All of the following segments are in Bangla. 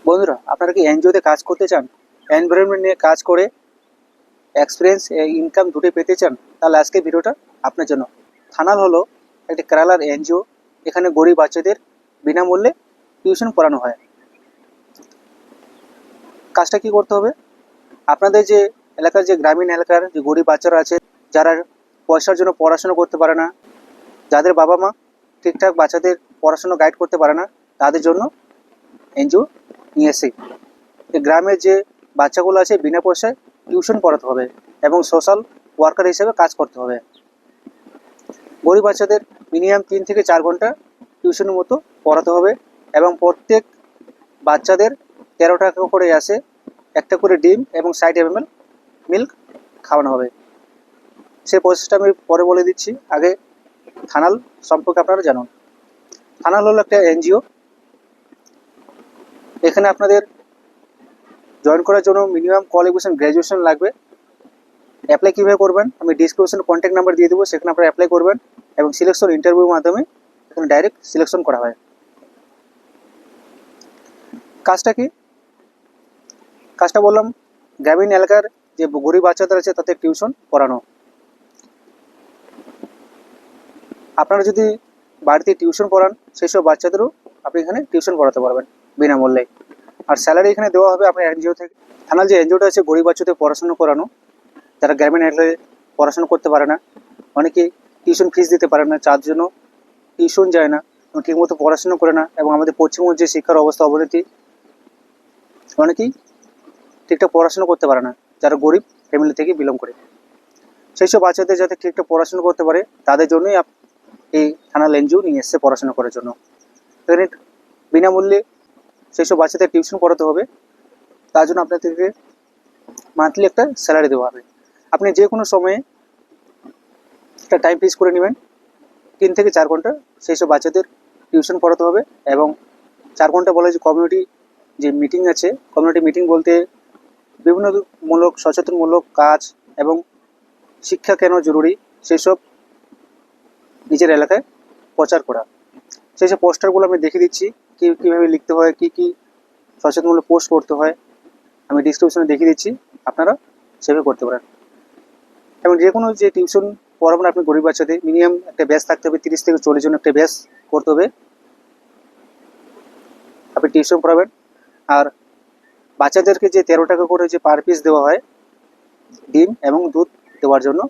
বন্ধুরা, আপনারা কি এনজিওতে কাজ করতে চান? এনভায়রনমেন্ট নিয়ে কাজ করে এক্সপিরিয়েন্স ইনকাম দুটোই পেতে চান? তাহলে আজকে ভিডিওটা আপনার জন্য। থানাল হলো একটি কেরালার এনজিও। এখানে গরিব বাচ্চাদের বিনামূল্যে টিউশন পড়ানো হয়। কাজটা কি করতে হবে? আপনাদের যে এলাকার যে গ্রামীণ এলাকার যে গরিব বাচ্চারা আছে, যারা পয়সার জন্য পড়াশোনা করতে পারে না, যাদের বাবা মা ঠিকঠাক বাচ্চাদের পড়াশোনা গাইড করতে পারে না, তাদের জন্য এনজিও নিয়ে এসে এই গ্রামের যে বাচ্চাগুলো আছে বিনা পয়সায় টিউশন পড়াতে হবে এবং সোশ্যাল ওয়ার্কার হিসেবে কাজ করতে হবে। গরিব বাচ্চাদের মিনিমাম 3 থেকে 4 ঘন্টা টিউশনের মতো পড়াতে হবে এবং প্রত্যেক বাচ্চাদের 13 টাকা করে আসে একটা করে ডিম এবং 60 ml মিল্ক খাওয়ানো হবে। সেই প্রসেসটা আমি পরে বলে দিচ্ছি। আগে থানাল সম্পর্কে আপনারা জানুন। থানাল হলো একটা এনজিও। এখানে আপনাদের জয়েন করার জন্য মিনিমাম কোয়ালিফিকেশন গ্র্যাজুয়েশন লাগবে। অ্যাপ্লাই কীভাবে করবেন আমি ডিসক্রিপশনে কন্ট্যাক্ট নাম্বার দিয়ে দেবো, সেখানে আপনারা অ্যাপ্লাই করবেন এবং সিলেকশন ইন্টারভিউর মাধ্যমে এখানে ডাইরেক্ট সিলেকশন করা হয়। কাজটা কি? কাজটা বললাম, গ্রামীণ এলাকার যে গরিব বাচ্চাদের আছে তাদের টিউশন পড়ানো। আপনারা যদি বাড়িতে টিউশন পড়ান, সেই সব বাচ্চাদেরও আপনি এখানে টিউশন পড়াতে পারবেন বিনামূল্যে। আর স্যালারি এখানে দেওয়া হবে আপনার এনজিও থেকে। থানার যে এনজিওটা আছে গরিব বাচ্চাদের পড়াশোনা করানো, যারা গ্রামীণ এলাকায় পড়াশোনা করতে পারে না, অনেকে টিউশন ফিস দিতে পারে না, যার জন্য টিউশন যায় না, ঠিকমতো পড়াশোনা করে না এবং আমাদের পশ্চিমবঙ্গের যে শিক্ষার অবস্থা অবনতি, অনেকেই ঠিকঠাক পড়াশোনা করতে পারে না, যারা গরিব ফ্যামিলি থেকে বিলং করে। সেই সব বাচ্চাদের যাতে ঠিকঠাক পড়াশোনা করতে পারে তাদের জন্যই এই থানাল এনজিও নিয়ে এসছে পড়াশোনা করার জন্য। এখানে বিনামূল্যে সেই সব বাচ্চাদের টিউশন পড়াতে হবে। তার জন্য আপনাদেরকে মান্থলি একটা স্যালারি দেওয়া হবে। আপনি যে কোনো সময়ে একটা টাইম ফিক্স করে নেবেন, 3 থেকে 4 ঘন্টা সেই সব বাচ্চাদের টিউশন পড়াতে হবে এবং 4 ঘন্টা বলে যে কমিউনিটি যে মিটিং আছে, কমিউনিটি মিটিং বলতে বিভিন্ন মূলক সচেতনমূলক কাজ এবং শিক্ষা কেন জরুরি সেই সব নিজের এলাকায় প্রচার করা। সেই সব পোস্টারগুলো আমি দেখিয়ে দিচ্ছি কীভাবে লিখতে হয়, কী সচেতনমূলক পোস্ট করতে হয়, আমি ডিসক্রিপশনে দেখিয়ে দিচ্ছি, আপনারা সেভাবে করতে পারেন। এবং যে কোনো যে টিউশন পড়াবেন আপনি গরিব বাচ্চাদের, মিনিমাম একটা ব্যাচ থাকতে হবে, 30 থেকে 40 জন একটা ব্যাচ করতে হবে, আপনি টিউশন পড়াবেন। আর বাচ্চাদেরকে যে 13 টাকা করে যে পার পিস দেওয়া হয় ডিম এবং দুধ দেওয়ার জন্য,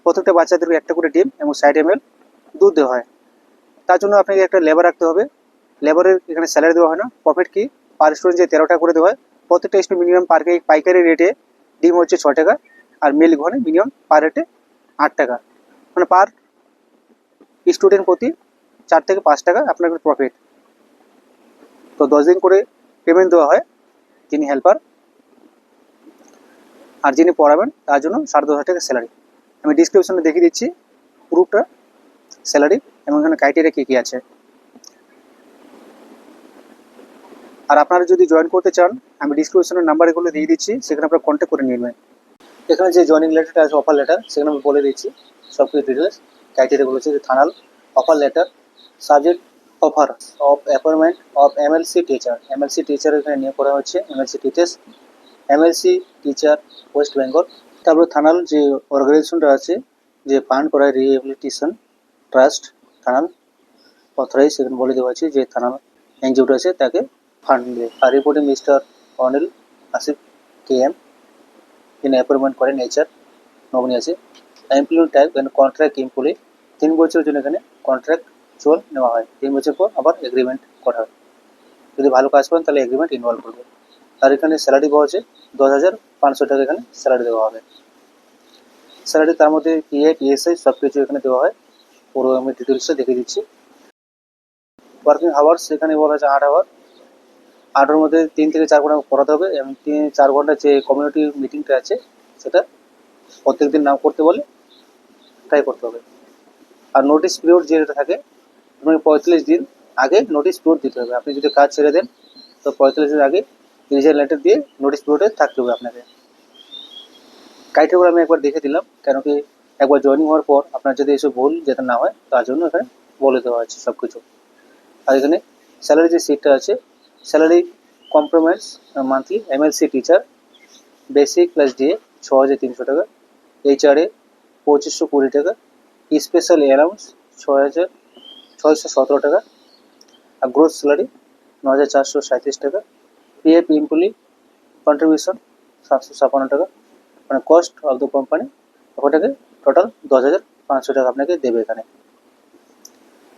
প্রত্যেকটা বাচ্চাদেরকে একটা করে ডিম এবং 60 ml দুধ দেওয়া হয়। তার জন্য আপনাকে একটা লেবার রাখতে হবে। লেবারের এখানে স্যালারি দেওয়া হয় না, প্রফিট কি পার স্টুডেন্ট যে 13 টাকা করে দেওয়া হয়, প্রত্যেকটা স্টুডেন্ট মিনিমাম পাইকারি রেটে ডিম হচ্ছে 6 টাকা আর মিল্ক ঘনে মিনিমাম পার রেটে 8 টাকা, মানে পার স্টুডেন্ট প্রতি 4 থেকে 5 টাকা আপনার প্রফিট। তো 10 দিন করে পেমেন্ট দেওয়া হয় যিনি হেল্পার, আর যিনি পড়াবেন তার জন্য 10,500 টাকা স্যালারি। আমি ডিসক্রিপশনে দেখিয়ে দিচ্ছি পুরোটা স্যালারি এবং এখানে ক্রাইটেরিয়া কী কী আছে। আর আপনারা যদি জয়েন করতে চান আমি ডিসক্রিপশনের নাম্বার এগুলো দিয়ে দিচ্ছি, সেখানে আপনারা কন্ট্যাক্ট করে নেবেন। এখানে যে জয়েনিং লেটারটা আছে অফার লেটার, সেখানে আমি বলে দিচ্ছি সব কিছু ডিটেলস। ক্রাইটেরিয়াগুলো হচ্ছে যে থানাল offer letter, subject offer of appointment of MLC teacher. MLC teacher এখানে নিয়োগ করা হচ্ছে, MLC teachers, MLC teacher West Bengal. তারপরে থানাল যে অর্গানাইজেশনটা আছে যে ফান্ড করায় রিহেবিলিটেশন ট্রাস্ট থানাল অথরাইজ, সেখানে বলে দেওয়া আছে যে থানাল এনজিওটা আছে তাকে ফান্ড দেবে। আর reporting mister Anil Asif KM, তিনি অ্যাপয়েন্টমেন্ট করেন নেচার নমিনি আছে। এমপ্লয়ি টাইপ এখানে কন্ট্রাক্ট এমপ্লয়ি, 3 বছরের জন্য এখানে কন্ট্রাক্ট চল নেওয়া হয়, 3 বছর পর আবার এগ্রিমেন্ট করা হয়। যদি ভালো কাজ করেন তাহলে এগ্রিমেন্ট ইনভলভ করবে। আর এখানে স্যালারি পাওয়া হচ্ছে 10,500 টাকা এখানে স্যালারি দেওয়া হবে। স্যালারি তার মধ্যে PF ESI সব কিছু এখানে দেওয়া হয়, পুরো আমি ডিটেলসটা দেখে দিচ্ছি। ওয়ার্কিং আওয়ার্স এখানে বলা আছে 8 আওয়ার, 8-এর মধ্যে 3 থেকে 4 ঘন্টা পড়াতে হবে এবং 3-4 ঘন্টা যে কমিউনিটি মিটিংটা আছে সেটা প্রত্যেক দিন নাও করতে বলে ট্রাই করতে হবে। আর নোটিশ পিরিয়ড যেটা থাকে আপনাকে 45 দিন আগে নোটিশ পিরিয়ড দিতে হবে। আপনি যদি কাজ ছেড়ে দেন তো 45 দিন আগে রিজাইন লেটার দিয়ে নোটিশ পিরিয়ডে থাকতে হবে আপনাকে। ক্রাইটেরিয়াগুলো আমি একবার দেখে দিলাম, কেন কি একবার জয়েনিং হওয়ার পর আপনার যদি এসব ভুল যাতে না হয় তার জন্য এখানে বলে দেওয়া আছে সব কিছু। আর এখানে স্যালারি যে সিটটা আছে, salary compromise monthly MLC teacher basic plus DA 6,300 টাকা, এইচআরএ 2,520 টাকা, স্পেশাল অ্যালাউন্স 6,617 টাকা, আর গ্রোথ স্যালারি 9,437 টাকা, পিএফ এমপ্লয়ি কন্ট্রিবিউশন 756 টাকা, মানে কস্ট অফ দ্য কোম্পানি ওটাকে টোটাল 10,500 টাকা আপনাকে দেবে এখানে।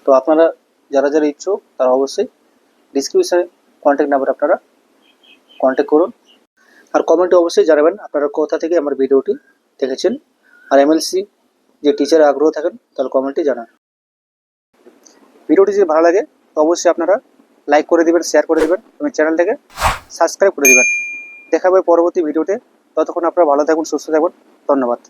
তো আপনারা যারা যারা ইচ্ছুক তারা অবশ্যই ডিসক্রিপশনে কন্ট্যাক্ট নাম্বার আপনারা কন্ট্যাক্ট করুন, আর কমেন্টে অবশ্যই জানাবেন আপনারা কোথা থেকে আমার ভিডিওটি দেখেছেন, আর এমএলসি যে টিচারে আগ্রহ থাকেন তাহলে কমেন্টে জানান। ভিডিওটি যদি ভালো লাগে তো অবশ্যই আপনারা লাইক করে দেবেন, শেয়ার করে দেবেন এবং চ্যানেলটাকে সাবস্ক্রাইব করে দেবেন। দেখা হবে পরবর্তী ভিডিওতে। ততক্ষণ আপনারা ভালো থাকুন, সুস্থ থাকুন। ধন্যবাদ।